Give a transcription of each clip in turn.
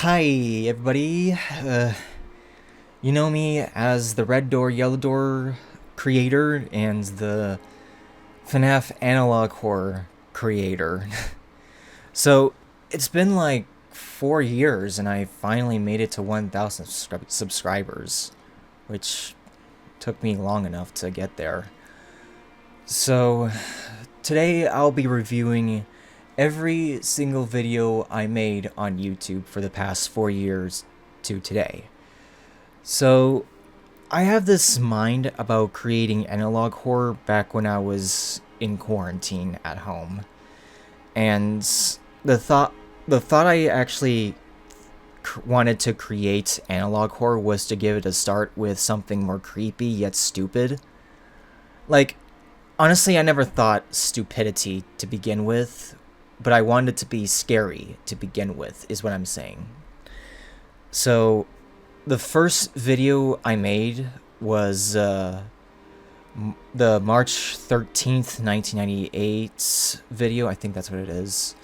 Hi, everybody. You know me as the Red Door, Yellow Door creator and the FNAF analog horror creator. So, it's been like 4 years and I finally made it to 1,000 subscribers, which took me long enough to get there. So, today I'll be reviewing every single video I made on YouTube for the past 4 years to today. So, I have this mind about creating analog horror back when I was in quarantine at home. And the thought I actually wanted to create analog horror was to give it a start with something more creepy yet stupid. Like, honestly, I never thought stupidity to begin with, but I wanted it to be scary to begin with, is what I'm saying. So, the first video I made was the March 13th, 1998 video. I think that's what it is.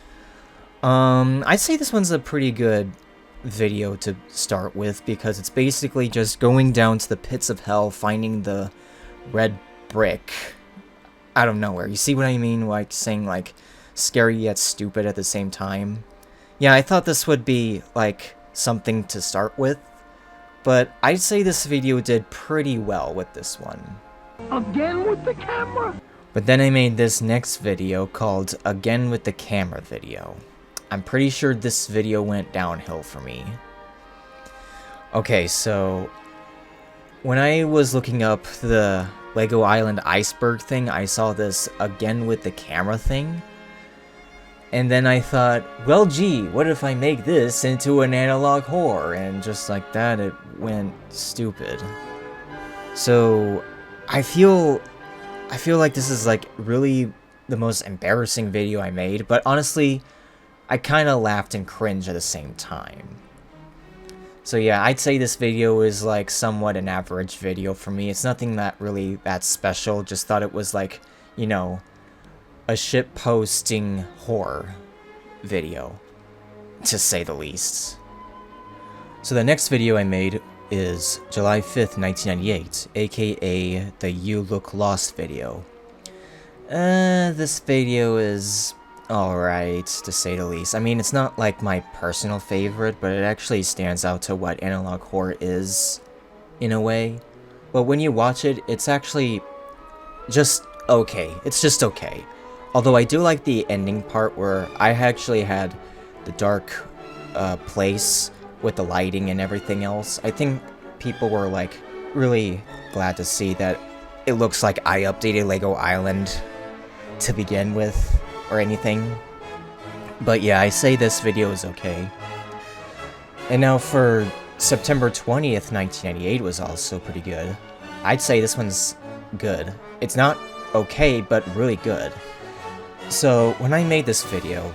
I'd say this one's a pretty good video to start with because it's basically just going down to the pits of hell, finding the red brick out of nowhere. You see what I mean? Like saying like scary yet stupid at the same time. Yeah, I thought this would be like something to start with, but I'd say this video did pretty well with this one. Again with the camera? But then I made this next video called Again with the Camera video. I'm pretty sure this video went downhill for me. Okay, so when I was looking up the Lego Island iceberg thing, I saw this Again with the Camera thing. And then I thought, well gee, what if I make this into an analog horror? And just like that, it went stupid. So I feel like this is like really the most embarrassing video I made, but honestly, I kind of laughed and cringed at the same time. So yeah, I'd say this video is like somewhat an average video for me. It's nothing that special, just thought it was like, you know, a shitposting horror video, to say the least. So the next video I made is July 5th, 1998, aka the You Look Lost video. This video is alright, to say the least. I mean, it's not like my personal favorite, but it actually stands out to what analog horror is, in a way. But when you watch it, it's actually just okay. It's just okay. Although I do like the ending part where I actually had the dark place with the lighting and everything else. I think people were like really glad to see that it looks like I updated Lego Island to begin with or anything. But yeah, I say this video is okay. And now for September 20th, 1998 was also pretty good. I'd say this one's good. It's not okay, but really good. So, when I made this video,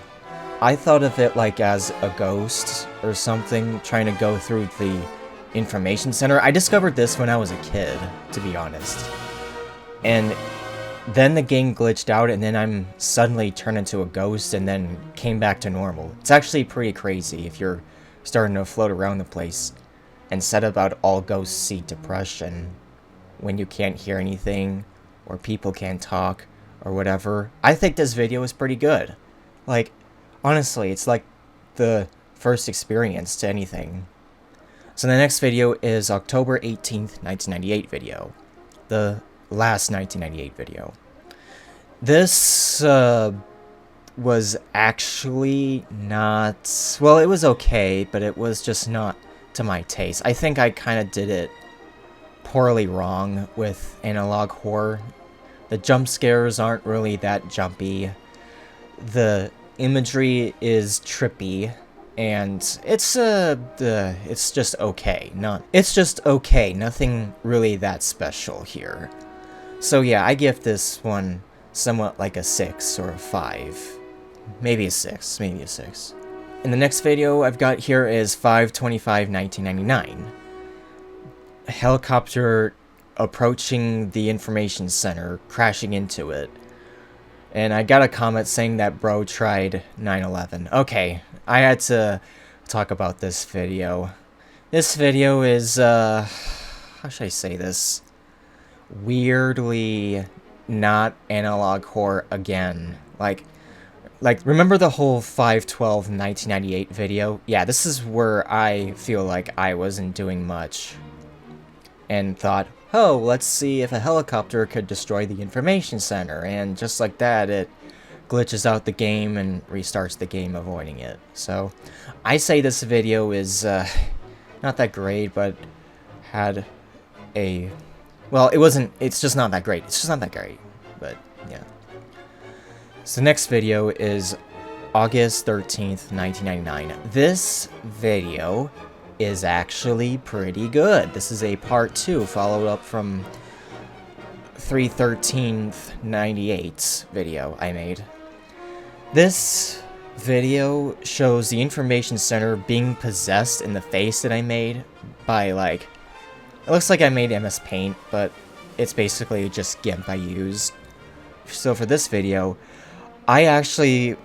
I thought of it like as a ghost or something trying to go through the information center. I discovered this when I was a kid, to be honest. And then the game glitched out and then I'm suddenly turned into a ghost and then came back to normal. It's actually pretty crazy if you're starting to float around the place and said about all ghosts see depression when you can't hear anything or people can't talk or whatever. I think this video is pretty good. Like, honestly, it's like the first experience to anything. So the next video is October 18th, 1998 video. The last 1998 video. This was actually not... well, it was okay, but it was just not to my taste. I think I kind of did it poorly wrong with analog horror. The jump scares aren't really that jumpy. The imagery is trippy, and it's just okay. It's just okay. Nothing really that special here. So yeah, I give this one somewhat like a 6 or a 5. Maybe a 6. Maybe a 6. And the next video I've got here is 5/25/1999. A helicopter approaching the information center, crashing into it. And I got a comment saying that bro tried 9/11. Okay, I had to talk about this video. This video is, how should I say this? Weirdly not analog horror again. Like, remember the whole 5/12/1998 video? Yeah, this is where I feel like I wasn't doing much. And thought, oh, let's see if a helicopter could destroy the information center. And just like that, it glitches out the game and restarts the game, avoiding it. So, I say this video is, not that great, but had a... Well, it's just not that great. It's just not that great. But, yeah. So the next video is August 13th, 1999. This video is actually pretty good. This is a part 2, followed up from 3/13/98 video I made. This video shows the information center being possessed in the face that I made by, like... It looks like I made MS Paint, but it's basically just GIMP I used. So for this video, I actually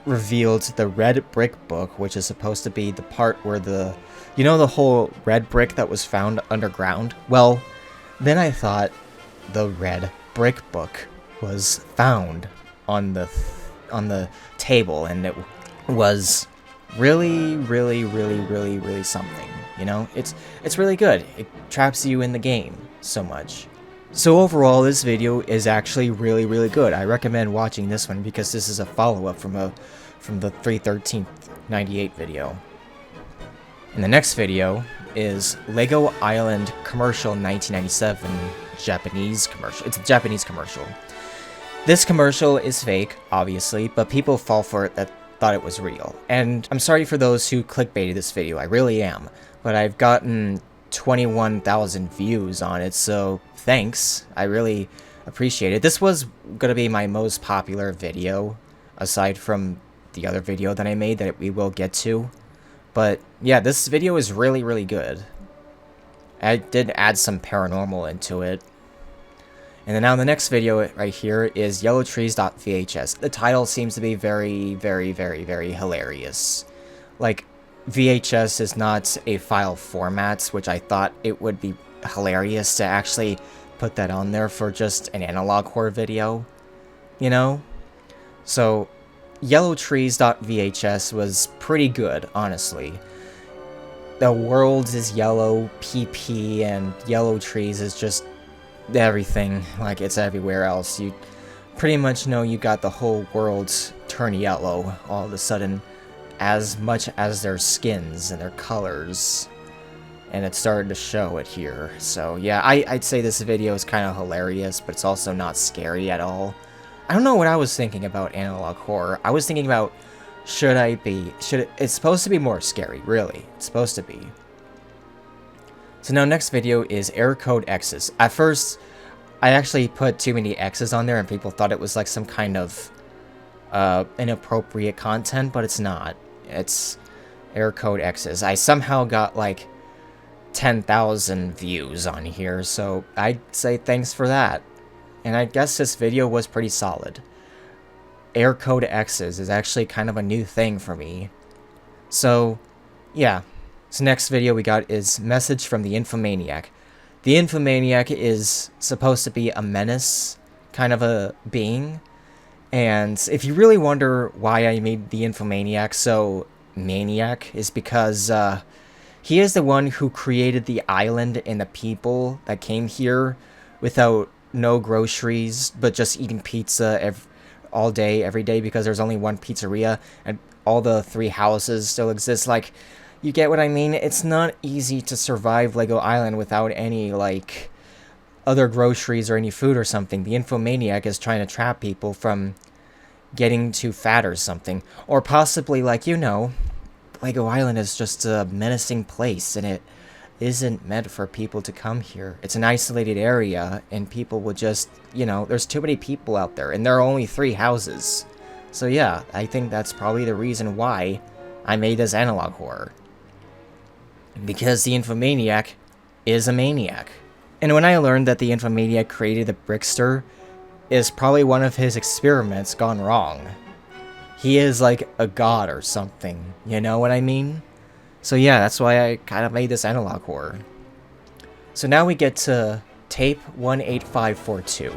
revealed the red brick book, which is supposed to be the part where the... You know the whole red brick that was found underground? Well, then I thought the red brick book was found on the table, and it was really something, you know? It's really good. It traps you in the game so much. So overall, this video is actually really good. I recommend watching this one because this is a follow-up from the 3/13/98 video. And the next video is Lego Island Commercial 1997 Japanese commercial. It's a Japanese commercial. This commercial is fake, obviously, but people fall for it that thought it was real. And I'm sorry for those who clickbaited this video, I really am. But I've gotten 21,000 views on it, so thanks. I really appreciate it. This was gonna be my most popular video, aside from the other video that I made that we will get to. But yeah, this video is really good. I did add some paranormal into it. And then now the next video right here is yellowtrees.vhs. The title seems to be very hilarious. Like, VHS is not a file format, which I thought it would be hilarious to actually put that on there for just an analog horror video, you know? So, yellowtrees.vhs was pretty good, honestly. The world is yellow, PP, and yellow trees is just everything, like it's everywhere else. You pretty much know you got the whole world turn yellow all of a sudden, as much as their skins and their colors, and it started to show it here. So yeah, I'd say this video is kind of hilarious, but it's also not scary at all. I don't know what I was thinking about analog horror. I was thinking about, it's supposed to be more scary, really. It's supposed to be. So now next video is error code X's. At first, I actually put too many X's on there and people thought it was like some kind of inappropriate content, but it's not. It's error code X's. I somehow got like 10,000 views on here, so I'd say thanks for that. And I guess this video was pretty solid. Error code X's is actually kind of a new thing for me. So, yeah. So next video we got is Message from the Infomaniac. The Infomaniac is supposed to be a menace kind of a being. And if you really wonder why I made the Infomaniac so maniac, is because he is the one who created the island and the people that came here without no groceries, but just eating pizza all day, every day, because there's only one pizzeria and all the 3 houses still exist. Like, you get what I mean? It's not easy to survive Lego Island without any, like, other groceries or any food or something. The Infomaniac is trying to trap people from getting too fat or something. Or possibly, like, you know, Lego Island is just a menacing place, and it isn't meant for people to come here. It's an isolated area, and people would just, you know, there's too many people out there, and there are only 3 houses. So yeah, I think that's probably the reason why I made this analog horror. Because the Infomaniac is a maniac. And when I learned that the Infomaniac created the Brickster, is probably one of his experiments gone wrong. He is like a god or something, you know what I mean? So yeah, that's why I kind of made this analog horror. So now we get to tape 18542.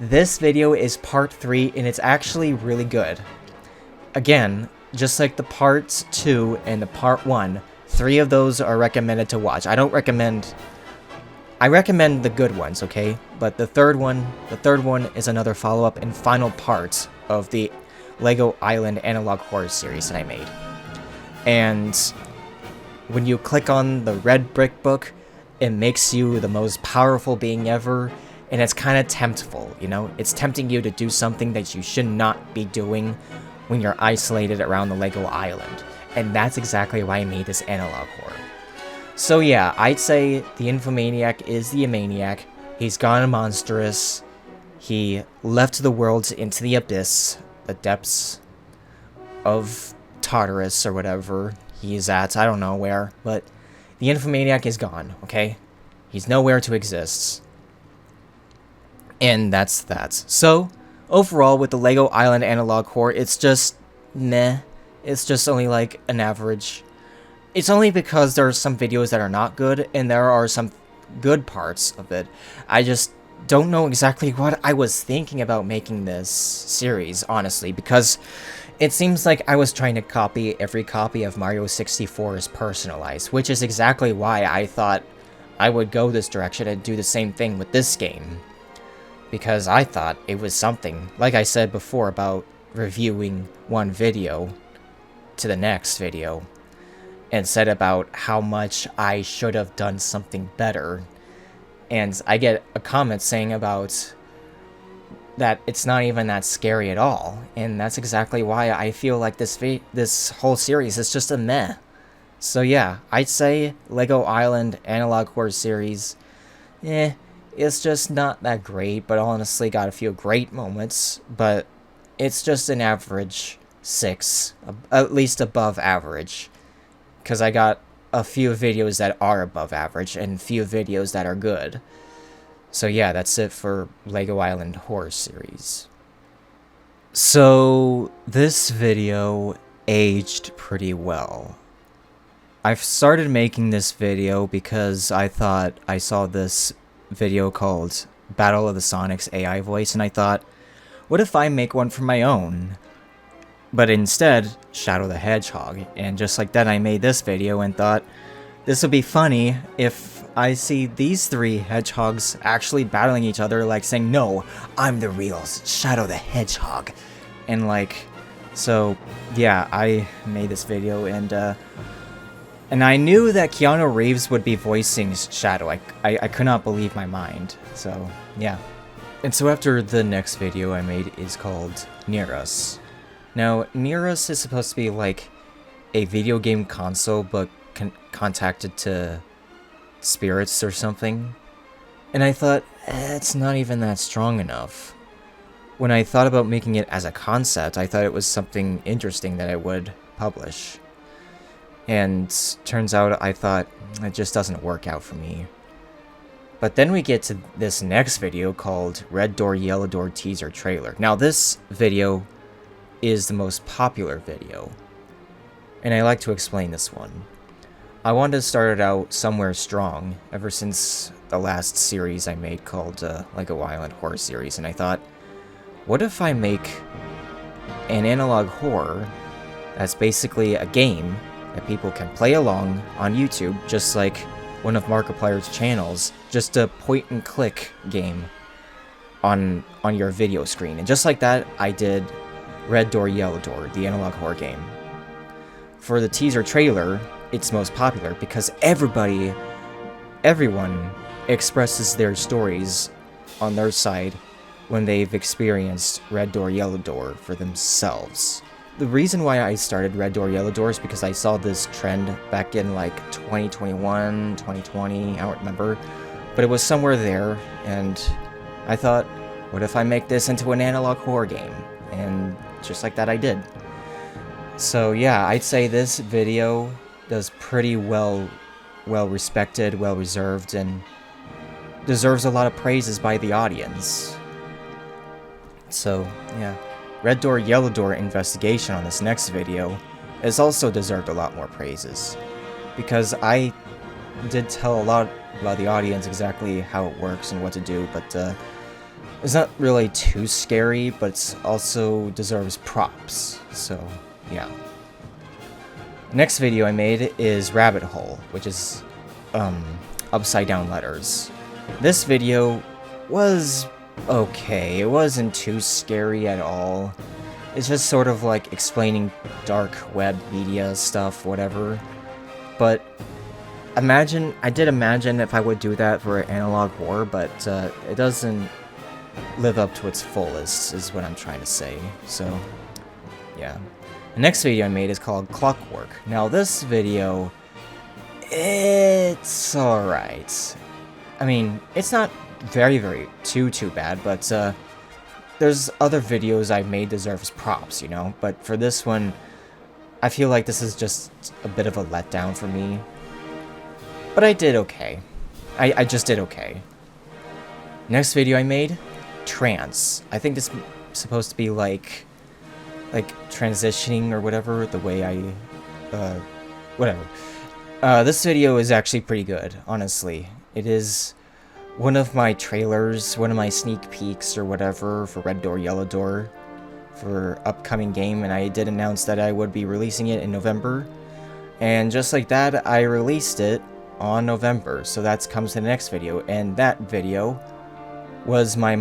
This video is part 3, and it's actually really good. Again, just like the part 2 and the part 1, 3 of those are recommended to watch. I recommend the good ones, okay? But the third one is another follow-up and final part of the Lego Island analog horror series that I made. And when you click on the red brick book, it makes you the most powerful being ever, and it's kind of temptful, you know? It's tempting you to do something that you should not be doing when you're isolated around the Lego Island. And that's exactly why I made this analog horror. So yeah, I'd say the Infomaniac is the Amaniac. He's gone monstrous. He left the world into the abyss, the depths of Tartarus or whatever he's at. I don't know where, but the Infomaniac is gone, okay? He's nowhere to exist. And that's that. So, overall, with the Lego Island analog horror, it's just meh. It's just only like an average. It's only because there are some videos that are not good, and there are some good parts of it. I just don't know exactly what I was thinking about making this series, honestly, because it seems like I was trying to copy every copy of Mario 64 as personalized, which is exactly why I thought I would go this direction and do the same thing with this game. Because I thought it was something, like I said before about reviewing one video to the next video, and said about how much I should have done something better. And I get a comment saying about that it's not even that scary at all, and that's exactly why I feel like this whole series is just a meh. So yeah, I'd say Lego Island Analog Horror Series, it's just not that great, but honestly got a few great moments, but it's just an average 6, at least above average, because I got a few videos that are above average and few videos that are good. So yeah, that's it for Lego Island Horror Series. So this video aged pretty well. I've started making this video because I thought I saw this video called Battle of the Sonics AI Voice, and I thought, what if I make one for my own? But instead, Shadow the Hedgehog, and just like that I made this video and thought, this would be funny if I see these 3 hedgehogs actually battling each other, like saying, no, I'm the real Shadow the Hedgehog. And like, so yeah, I made this video, and I knew that Keanu Reeves would be voicing Shadow. I could not believe my mind. So yeah. And so after the next video I made is called Near Us. Now, Near Us is supposed to be like a video game console, but contacted to spirits or something. And I thought, it's not even that strong enough. When I thought about making it as a concept, I thought it was something interesting that I would publish. And turns out I thought, it just doesn't work out for me. But then we get to this next video called Red Door, Yellow Door Teaser Trailer. Now this video is the most popular video, and I like to explain this one. I wanted to start it out somewhere strong ever since the last series I made called Lego Island Horror Series, and I thought, what if I make an analog horror that's basically a game that people can play along on YouTube, just like one of Markiplier's channels, just a point-and-click game on your video screen. And just like that, I did Red Door, Yellow Door, the analog horror game. For the teaser trailer, it's most popular because everyone expresses their stories on their side when they've experienced Red Door, Yellow Door for themselves. The reason why I started Red Door, Yellow Door is because I saw this trend back in like 2021, 2020, I don't remember, but it was somewhere there, and I thought, what if I make this into an analog horror game? And just like that I did. So yeah, I'd say this video does pretty well respected, well reserved, and deserves a lot of praises by the audience. So yeah, Red Door, Yellow Door investigation on this next video has also deserved a lot more praises. because I did tell a lot about the audience exactly how it works and what to do, but it's not really too scary, but it also deserves props, so yeah. Next video I made is Rabbit Hole, which is upside down letters. This video was okay. It wasn't too scary at all. It's just sort of like explaining dark web media stuff, whatever. But I did imagine if I would do that for analog horror, but it doesn't live up to its fullest, is what I'm trying to say. So, yeah. The next video I made is called Clockwork. Now this video, it's alright. I mean, it's not very too bad, but there's other videos I've made deserves props, you know? But for this one, I feel like this is just a bit of a letdown for me. But I did okay. I just did okay. Next video I made, Trance. I think this is supposed to be like transitioning or whatever, the way I, whatever. This video is actually pretty good, honestly. It is one of my trailers, one of my sneak peeks or whatever for Red Door, Yellow Door for upcoming game, and I did announce that I would be releasing it in November. And just like that, I released it on November, so that comes to the next video, and that video was my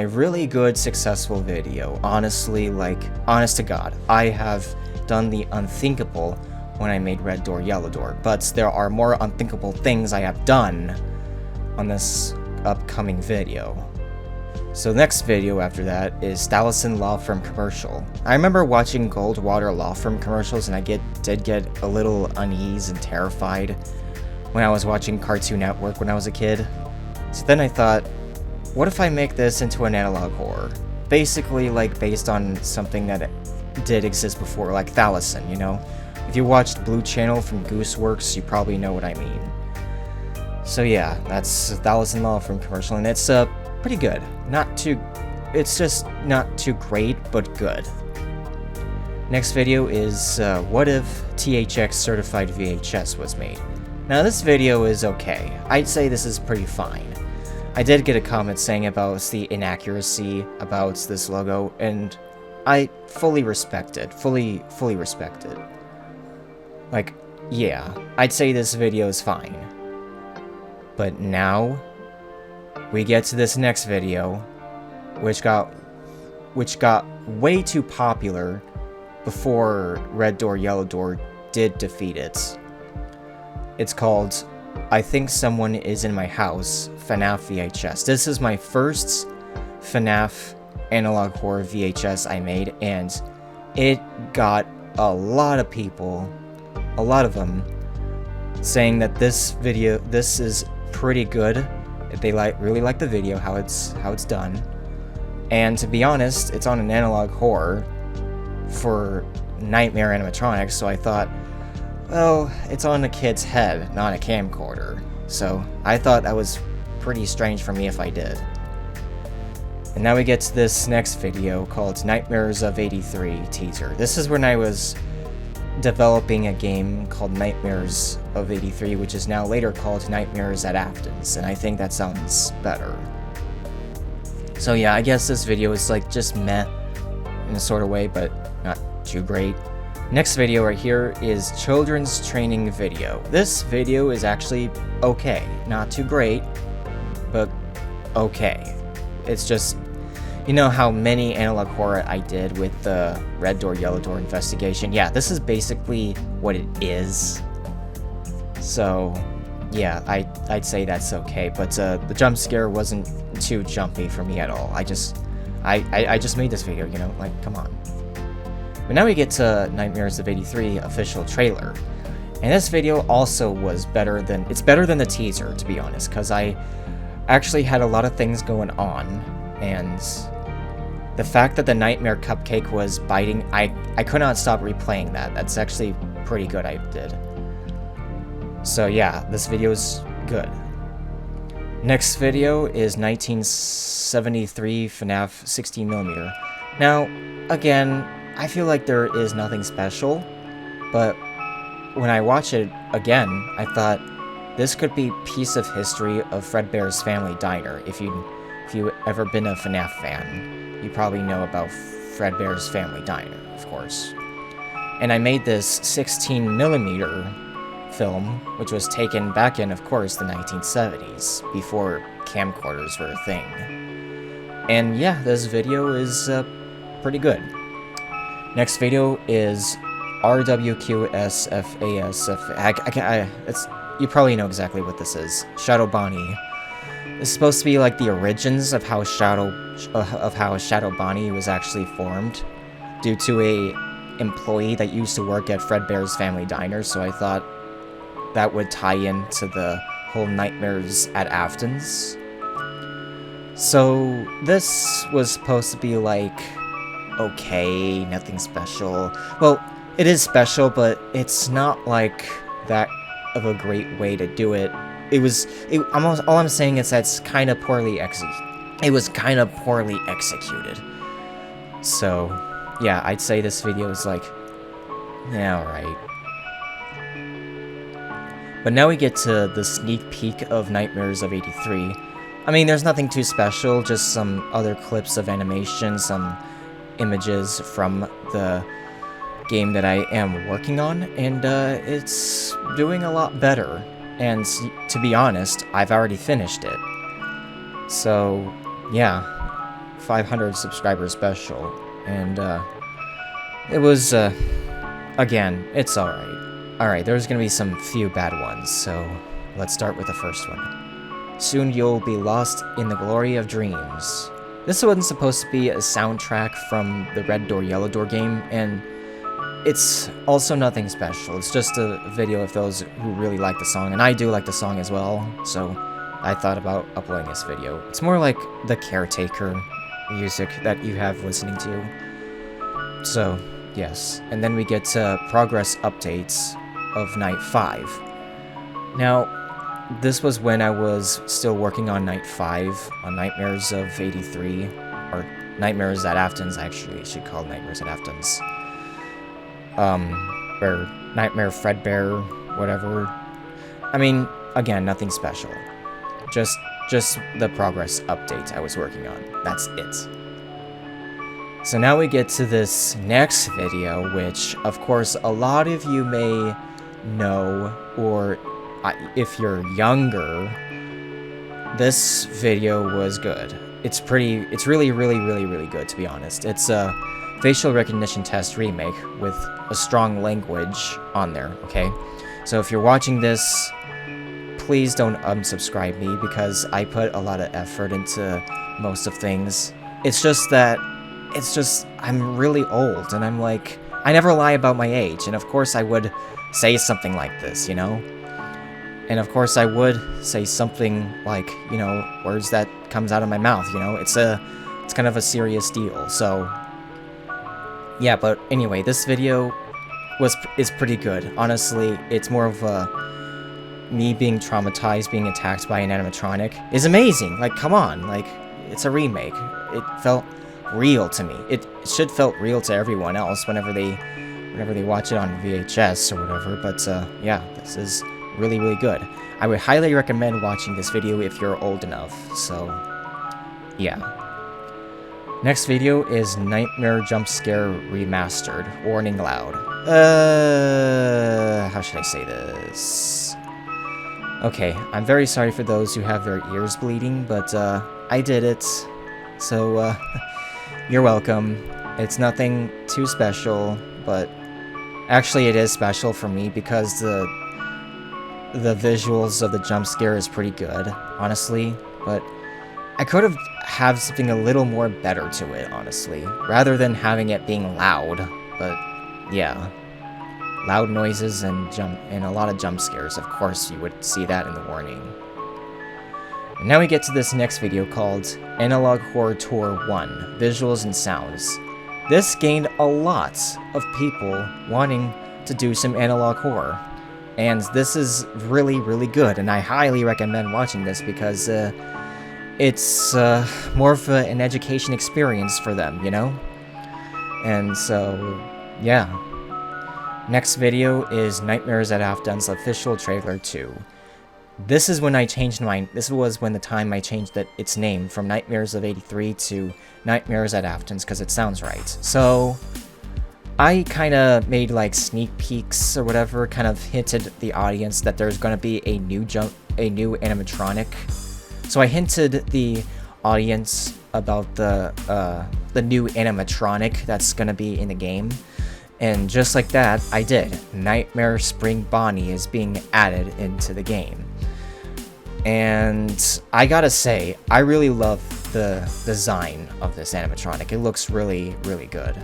really good successful video. Honestly, like, honest to God, I have done the unthinkable when I made Red Door, Yellow Door, but there are more unthinkable things I have done on this upcoming video. So the next video after that is Stallison Law Firm commercial. I remember watching Goldwater Law Firm commercials, and I did get a little uneasy and terrified when I was watching Cartoon Network when I was a kid. So then I thought, what if I make this into an analog horror? Basically, like, based on something that did exist before, like Thalison, you know? If you watched Blue Channel from Gooseworks, you probably know what I mean. So yeah, that's Thalison Law Firm commercial, and it's pretty good. It's just not too great, but good. Next video is what if THX certified VHS was made? Now this video is okay. I'd say this is pretty fine. I did get a comment saying about the inaccuracy about this logo, and I fully respect it. Fully respect it. Like, yeah, I'd say this video is fine. But now we get to this next video, which got way too popular before Red Door, Yellow Door did defeat it. It's called I Think Someone Is in My House, FNAF VHS. This is my first FNAF analog horror VHS I made, and it got a lot of people, a lot of them, saying that this is pretty good. They really like the video, how it's done. And to be honest, it's on an analog horror for Nightmare animatronics, so I thought, well, it's on a kid's head, not a camcorder. So I thought that was pretty strange for me if I did. And now we get to this next video called Nightmares of 83 teaser. This is when I was developing a game called Nightmares of 83, which is now later called Nightmares at Afton's, and I think that sounds better. So yeah, I guess this video is like just meh in a sort of way, but not too great. Next video right here is children's training video. This video is actually okay. Not too great, but okay. It's just, you know how many analog horror I did with the Red Door, Yellow Door investigation? Yeah, this is basically what it is. So, yeah, I'd say that's okay. But the jump scare wasn't too jumpy for me at all. I just made this video, you know, like, come on. But now we get to Nightmares of 83 official trailer. And this video also was better than the teaser, to be honest, because I actually had a lot of things going on, and the fact that the Nightmare Cupcake was biting, I could not stop replaying that. That's actually pretty good I did. So yeah, this video is good. Next video is 1973 FNAF 16mm. Now, again, I feel like there is nothing special, but when I watch it again, I thought this could be piece of history of Fredbear's Family Diner. If you ever been a FNAF fan, you probably know about Fredbear's Family Diner, of course. And I made this 16mm film, which was taken back in, of course, the 1970s, before camcorders were a thing. And yeah, this video is pretty good. Next video is RWQSFASF. You probably know exactly what this is. Shadow Bonnie. It's supposed to be like the origins of how Shadow Bonnie was actually formed, due to a employee that used to work at Fredbear's Family Diner. So I thought that would tie into the whole Nightmares at Afton's. So this was supposed to be like, okay, nothing special. Well, it is special, but it's not like that of a great way to do it. All I'm saying is that's kind of poorly it was kind of poorly executed. So, yeah, I'd say this video is like, yeah, alright. But now we get to the sneak peek of Nightmares of 83. I mean, there's nothing too special, just some other clips of animation, some images from the game that I am working on, and it's doing a lot better. And to be honest, I've already finished it. So, yeah, 500 subscriber special, and it was, again, it's alright. Alright, there's gonna be some few bad ones, so let's start with the first one. Soon you'll be lost in the glory of dreams. This wasn't supposed to be a soundtrack from the Red Door, Yellow Door game, and it's also nothing special. It's just a video of those who really like the song, and I do like the song as well, so I thought about uploading this video. It's more like the Caretaker music that you have listening to. So, yes. And then we get to progress updates of Night 5. Now, this was when I was still working on Night 5, on Nightmares of 83, or Nightmares at Afton's, actually, I should call it Nightmares at Afton's. Or Nightmare Fredbear, whatever. I mean, again, nothing special. Just the progress update I was working on. That's it. So now we get to this next video, which, of course, a lot of you may know, or if you're younger, this video was good. It's really, really, really, really good, to be honest. It's a facial recognition test remake with a strong language on there, okay? So if you're watching this, please don't unsubscribe me, because I put a lot of effort into most of things. It's just, I'm really old, and I'm like, I never lie about my age, and of course I would say something like this, you know? And of course I would say something like, you know, words that comes out of my mouth, you know? It's kind of a serious deal, so yeah, but anyway, this video is pretty good. Honestly, it's more of me being traumatized, being attacked by an animatronic is amazing. Like, come on, like, it's a remake. It felt real to me. It should felt real to everyone else whenever they watch it on VHS or whatever. But yeah, this is really, really good. I would highly recommend watching this video if you're old enough. So yeah. Next video is Nightmare Jump Scare Remastered. Warning loud. How should I say this? Okay, I'm very sorry for those who have their ears bleeding, but I did it. So you're welcome. It's nothing too special, but actually it is special for me because the visuals of the jump scare is pretty good, honestly, but I could have had something a little more better to it, honestly, rather than having it being loud. But yeah, loud noises and a lot of jump scares. Of course, you would see that in the warning. And now we get to this next video called Analog Horror Tour 1: Visuals and Sounds. This gained a lot of people wanting to do some analog horror, and this is really, really good, and I highly recommend watching this because it's more of an education experience for them, you know? And so, yeah. Next video is Nightmares at Afton's official trailer 2. This is when I changed this was when the time I changed its name from Nightmares of 83 to Nightmares at Afton's, because it sounds right. So I kind of made like sneak peeks or whatever, kind of hinted the audience that there's going to be a new animatronic. So I hinted the audience about the new animatronic that's going to be in the game. And just like that, I did. Nightmare Spring Bonnie is being added into the game. And I gotta say, I really love the design of this animatronic. It looks really, really good.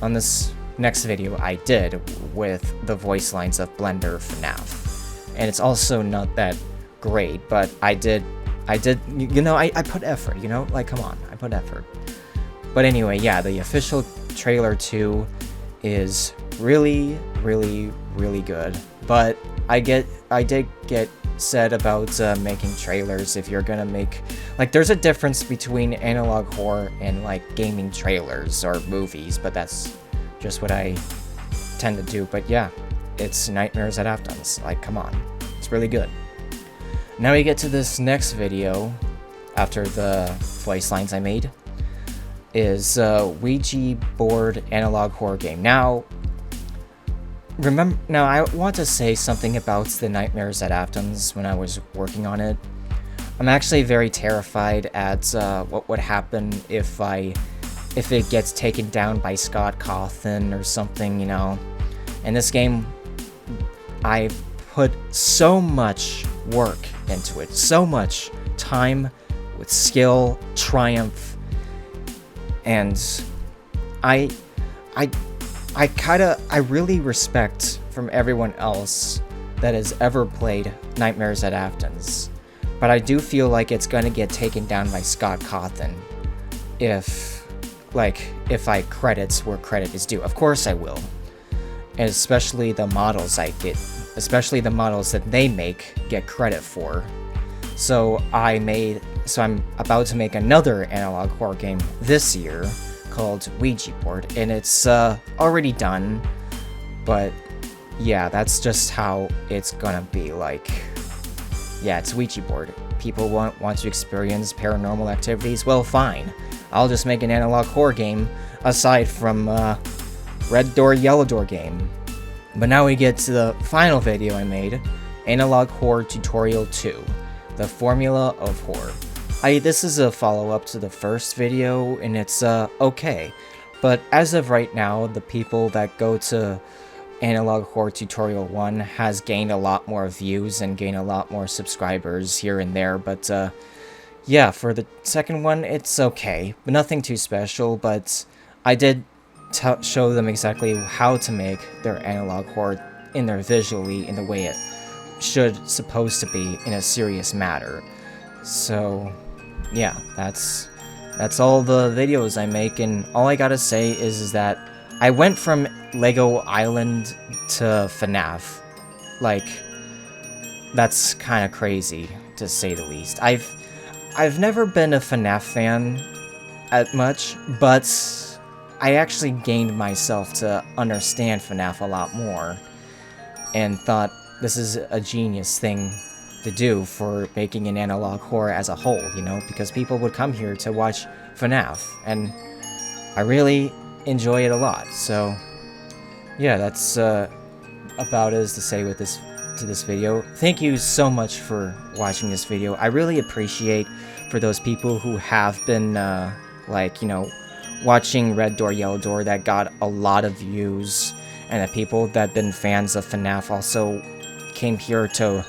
On this next video, I did with the voice lines of Blender FNAF. And it's also not that great, but I did, you know, I put effort, you know? Like, come on, I put effort. But anyway, yeah, the official trailer 2 is really, really, really good. But I did get said about making trailers. If you're gonna make, like, there's a difference between analog horror and like gaming trailers or movies, but that's just what I tend to do. But yeah, it's Nightmares at Afton's. Like, come on, it's really good. Now we get to this next video after the voice lines I made. Is Ouija board analog horror game. Now I want to say something about the Nightmares at Afton's when I was working on it. I'm actually very terrified at what would happen if it gets taken down by Scott Cawthon or something, you know. In this game, I put so much work into it, so much time with skill, triumph. And I really respect from everyone else that has ever played Nightmares at Afton's. But I do feel like it's gonna get taken down by Scott Cawthon if I credits where credit is due. Of course I will. And especially the models especially the models that they make get credit for. So I'm about to make another analog horror game this year called Ouija board, and it's already done, but yeah, that's just how it's gonna be. Like, yeah, it's Ouija board. People want to experience paranormal activities. Well, fine. I'll just make an analog horror game aside from Red Door, Yellow Door game. But now we get to the final video I made, Analog Horror Tutorial 2. The Formula of Horror. This is a follow-up to the first video, and it's okay. But as of right now, the people that go to Analog Horror Tutorial 1 has gained a lot more views and gained a lot more subscribers here and there. But yeah, for the second one, it's okay. But nothing too special, but I did show them exactly how to make their analog horror in there visually in the way it supposed to be in a serious matter. So yeah, that's all the videos I make, and all I gotta say is that I went from Lego Island to FNAF. Like, that's kind of crazy to say the least. I've never been a FNAF fan at much, but I actually gained myself to understand FNAF a lot more and thought this is a genius thing to do for making an analog horror as a whole, you know, because people would come here to watch FNAF, and I really enjoy it a lot. So yeah, that's about as to say with this video. Thank you so much for watching this video. I really appreciate for those people who have been like, you know, watching Red Door, Yellow Door that got a lot of views, and the people that have been fans of FNAF also came here to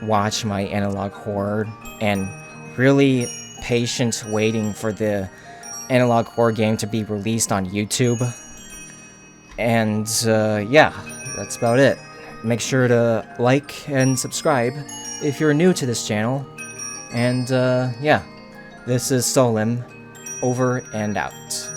watch my analog horror, and really patient waiting for the analog horror game to be released on YouTube. And yeah, that's about it. Make sure to like and subscribe if you're new to this channel. And yeah, this is Solim, over and out.